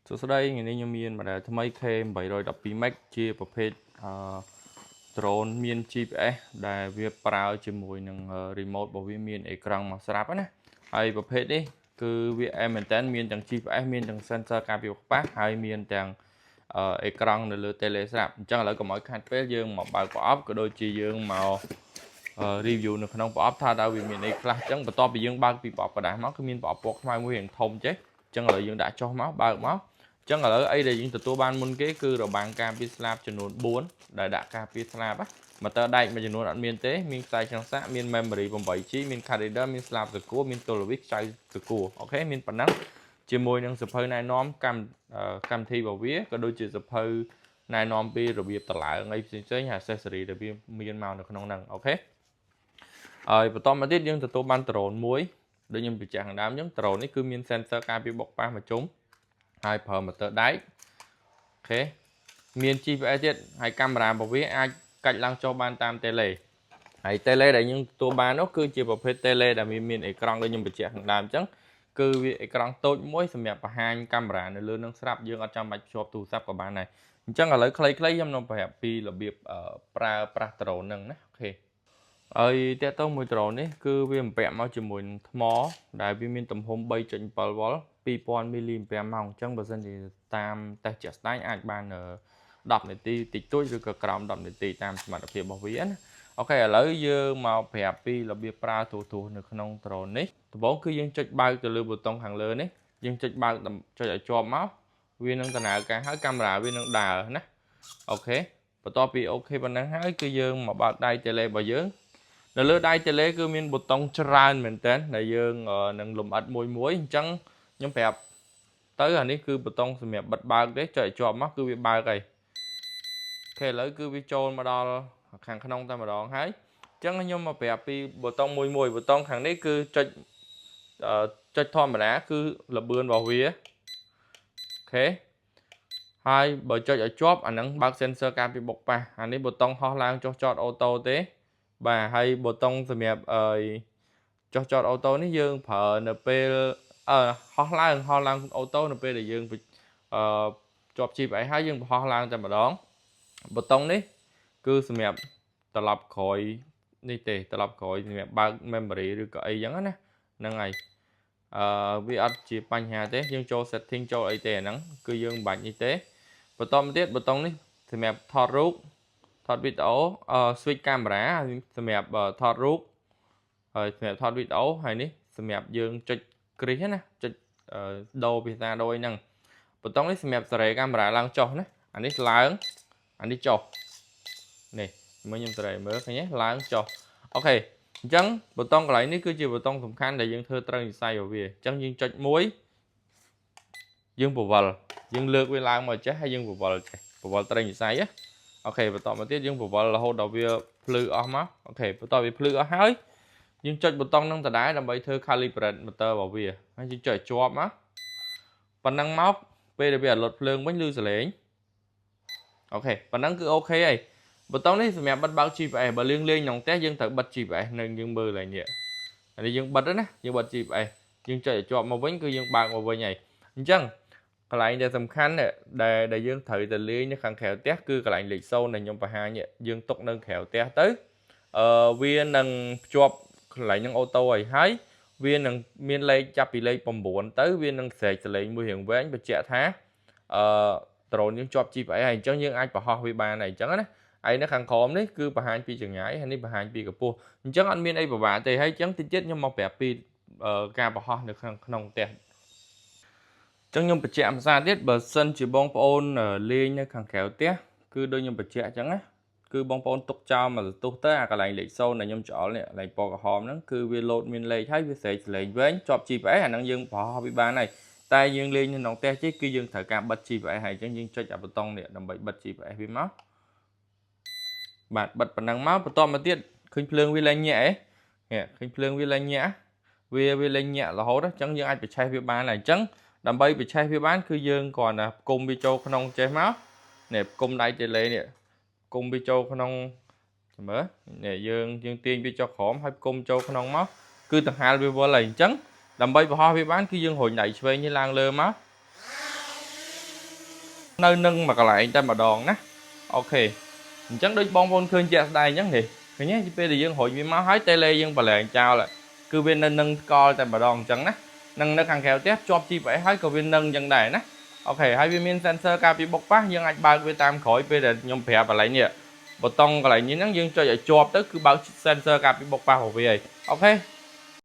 សួស្តីថ្ងៃនេះខ្ញុំមានម៉ាដែលថ្មី K812 Max ជាប្រភេទdrone មាន GPS ដែលវាប្រើជាមួយនឹង remote របស់វាមានអេក្រង់មកស្រាប់ណាហើយប្រភេទនេះគឺវាមែនតើមានទាំង GPS មានទាំង sensor ការពារខ្វះហើយមានទាំងអេក្រង់នៅលើ tele ស្រាប់អញ្ចឹងឥឡូវកុំឲ្យខាត់ពេលយើងមកបើកប្រអប់ក៏ដូចជាយើងមក review នៅក្នុងប្រអប់ថាតើវាមានអីខ្លះអញ្ចឹងបន្ទាប់ពីយើងបើកពីប្រអប់กระดาษមកគឺមានប្រអប់ពណ៌ខ្មៅមួយរៀងធំចេះអញ្ចឹងឥឡូវយើងដាក់ចុះមកបើកមកអញ្ចឹងឥឡូវអីដែលយើងទទួលបានមុនគេគឺរបាំងការពារស្លាបចំនួន4ដែលដាក់ការពារស្លាបម៉ូទ័រដែកមួយចំនួនអត់មានទេមានខ្សែឆ្លងសាកមាន memory 8G មាន card reader មានស្លាបសកួរមាន Tolovis ខ្ចៅសកួរអូខេមានប៉ុណ្ណឹងជាមួយនឹងសភៅណែនាំកម្មវិធីរបស់វាក៏ដូចជាសភៅណែនាំពីរបៀបតម្លើងអីផ្សេងៗហើយ accessory ដែលវាមានមកនៅក្នុងហ្នឹងអូខេហើយបន្តមកទៀតយើងទទួលបាន drone មួយដូចខ្ញុំបញ្ជាក់ខាងដើមអញ្ចឹង drone នេះគឺមាន sensor ការពារបុកប៉ះមួយជុំហើយប្រើ motor ដែកអូខេមាន GPS ទៀតហើយកាមេរ៉ារបស់វាអាចកាច់ឡើងចុះបានតាម tele ហើយ tele ដែលយើងទទួលបាននោះគឺជាប្រភេទ tele ដែលមានអេក្រង់ដូចខ្ញុំបញ្ជាក់ខាងដើមអញ្ចឹងគឺវាអេក្រង់តូចមួយសម្រាប់បង្ហាញកាមេរ៉ានៅលើនឹងស្រាប់យើងអត់ចាំបាច់ភ្ជាប់ទូរស័ព្ទក៏បានដែរអញ្ចឹងឥឡូវខ្លីៗខ្ញុំនឹងប្រាប់ពីរបៀបប្រើប្រាស់ drone ហ្នឹងណាអូខេហើយតើតើមួយ drone នេះគឺវាបំពាក់មកជាមួយនឹងថ្មដែលវាមានទំហំ 3.7 វ៉ុល 2000 មីលីអាំពែម៉ោងអញ្ចឹងបើសិនជាតាមតេស្តជាក់ស្ដែងអាចបាន10នាទីតិចតួចឬក៏ក្រោម10នាទីតាមសមត្ថភាពរបស់វាណាអូខេឥឡូវយើងមកប្រាប់ពីរបៀបប្រើទូរនៅក្នុង drone នេះដំបូងគឺយើងចុចបើកទៅលើប៊ូតុងខាងលើនេះយើងចុចបើកចុចឲ្យជាប់មកវានឹងដំណើរការហើយកាមេរ៉ាវានឹងដើរណាអូខេបន្ទាប់ពីអូខេប៉ុណ្ណឹងហើយគឺយើងមកបើកដៃ tele របស់យើងនៅលើដៃ tele គឺមានប៊ូតុងច្រើនមែនតើដែលយើងនឹងលម្អិតមួយអញ្ចឹងខ្ញុំប្រាប់ទៅអានេះគឺប៊ូតុងសម្រាប់បិទបើកទេចុចឲ្យជាប់មកគឺវាបើកហើយអូខេឥឡូវគឺវាចូលមកដល់ខាងក្នុងតែម្ដងហើយអញ្ចឹងខ្ញុំមកប្រាប់ពីប៊ូតុងមួយប៊ូតុងខាងនេះគឺចុចធម្មតាគឺលបឿនរបស់វាអូខេហើយបើចុចឲ្យជាប់អាហ្នឹងបើក sensor ការពារបុកប៉ះអានេះប៊ូតុងហោះឡើងចុះចតអូតូទេបាទហើយប៊ូតុងសម្រាប់ចុះចតអូតូនេះយើងប្រើនៅពេលហោះឡើងអូតូនៅពេលដែលយើងជាប់ GPS ហើយយើងហោះឡើងតែម្ដងប៊ូតុងនេះគឺសម្រាប់ត្រឡប់ក្រោយនេះទេត្រឡប់ក្រោយសម្រាប់បើក memory ឬក៏អីចឹងណាហ្នឹងហើយវាអត់ជាបញ្ហាទេយើងចូល setting ចូលអីទេអាហ្នឹងគឺយើងមិនបាច់នេះទេបន្តមកទៀតប៊ូតុងនេះសម្រាប់ថតរូបថតវីដេអូswitch កាមេរ៉ាសម្រាប់ថតរូបហើយសម្រាប់ថតវីដេអូហើយនេះសម្រាប់យើងចុចគ្រីសណាចុចដូរភាសាដូរអីហ្នឹងប៊ូតុងនេះសម្រាប់សេរីកាមេរ៉ាឡើងចុះណាអានេះឡើងអានេះចុះនេះមើលខ្ញុំសេរីមើលឃើញទេឡើងចុះអូខេអញ្ចឹងប៊ូតុងកន្លែងនេះគឺជាប៊ូតុងសំខាន់ដែលយើងធ្វើត្រូវនិស្ស័យរបស់វាអញ្ចឹងយើងចុចមួយយើងពវល់យើងលើកវាឡើងមកចេះហើយយើងពវល់ចេះពវល់ត្រូវនិស្ស័យអូខេបន្តមកទៀតយើងពវល់រហូតដល់វាភ្លឺអស់មកអូខេបន្ទាប់វាភ្លឺអស់ហើយយើងចុចប៊ូតុងនឹងដដែលដើម្បីធ្វើ calibrate motor របស់វាហើយយើងចុចជាប់មកប៉ុណ្ណឹងមកពេលដែលវាអត់លត់ភ្លើងវិញឮសលេងអូខេប៉ុណ្ណឹងគឺអូខេហើយប៊ូតុងនេះសម្រាប់បិទបើក GPS បើលេងក្នុងផ្ទះយើងត្រូវបិទ GPS នៅយើងមើលឡើងនេះអានេះយើងបិទណាយើងបិទ GPS យើងចុចឲ្យជាប់មកវិញគឺយើងបើកមកវិញហើយអញ្ចឹងកន្លែងដែលសំខាន់ដែលយើងត្រូវទៅលេងនៅខាងក្រៅផ្ទះគឺកន្លែងលេខ0ដែលខ្ញុំបង្ហាញយើងទុកនៅក្រៅផ្ទះទៅវានឹងភ្ជាប់កន្លែងនឹងអូតូហើយវានឹងមានលេខចាប់ពីលេខ9ទៅវានឹងស្រែកសលេងមួយរៀងវែងបញ្ជាក់ថាdrone យើងជាប់ GPS ហើយអញ្ចឹងយើងអាចបង្ហោះវាបានហើយអញ្ចឹងណាហើយនៅខាងក្រោមនេះគឺបង្ហាញពីចម្ងាយហើយនេះបង្ហាញពីកម្ពស់អញ្ចឹងអត់មានអីពិបាកទេហើយអញ្ចឹងតិចទៀតខ្ញុំមកប្រាប់ពីការបង្ហោះនៅក្នុងផ្ទះអញ្ចឹងខ្ញុំបញ្ជាក់ភាសាទៀតបើសិនជាបងប្អូនលេងនៅខាងក្រៅផ្ទះគឺដូចខ្ញុំបញ្ជាក់អញ្ចឹងណាគឺបងប្អូនទុកចោលមកទស្សទៅអាកន្លែងលេខ0ដែលខ្ញុំច្អល់នេះកន្លែងពណ៌ក្រហមហ្នឹងគឺវាលោតមានលេខហើយវាស្រែកសលេងវែងជាប់ GPS អាហ្នឹងយើងបង្ហោះវាបានហើយតែយើងលេងនៅក្នុងផ្ទះជិះគឺយើងត្រូវការបិទ GPS ហើយអញ្ចឹងយើងចុចអាប៊ូតុងនេះដើម្បីបិទ GPS វាមកបាទបិទប៉ុណ្ណឹងមកបន្តមកទៀតឃើញភ្លើងវាលែងញាក់ហ៎ឃើញភ្លើងវាលែងញាក់វាលែងញាក់រហូតអញ្ចឹងយើងអាចបញ្ឆេះវាបានហើយអញ្ចឹងដើម្បីបញ្ឆេះវាបានគឺយើងគ្រាន់តែផ្គុំវាចូលក្នុងចេះមកនេះផ្គុំដៃ tele នេះផ្គុំវាចូលក្នុងមើលនេះយើងទាញវាចុះក្រោមហើយផ្គុំចូលក្នុងមកគឺដង្ហាលវាវល់ហើយអញ្ចឹងដើម្បីបង្ហោះវាបានគឺយើងរុញដៃឆ្វេងនេះឡើងលើមក nơi nâng mà còn lại tay mà đòn nè ok chẳng đôi bong bôn khơi chẹt đây nhắn thì cái nhé bây giờ dân hội vì máu hái tele dân bà lệ chào lại cứ bên nâng nâng coi tay mà đòn chẳng nè nâng nó càng khéo tiếp cho chi phải hái cầu viên nâng dân này nè ok hai viên miên sensor capi bọc phát dân anh ba với tam khỏi bây giờ nhom phè và lại nhỉ bộ tông còn lại những dân cho vậy cho tới cứ báo sensor capi bọc phát của vì ok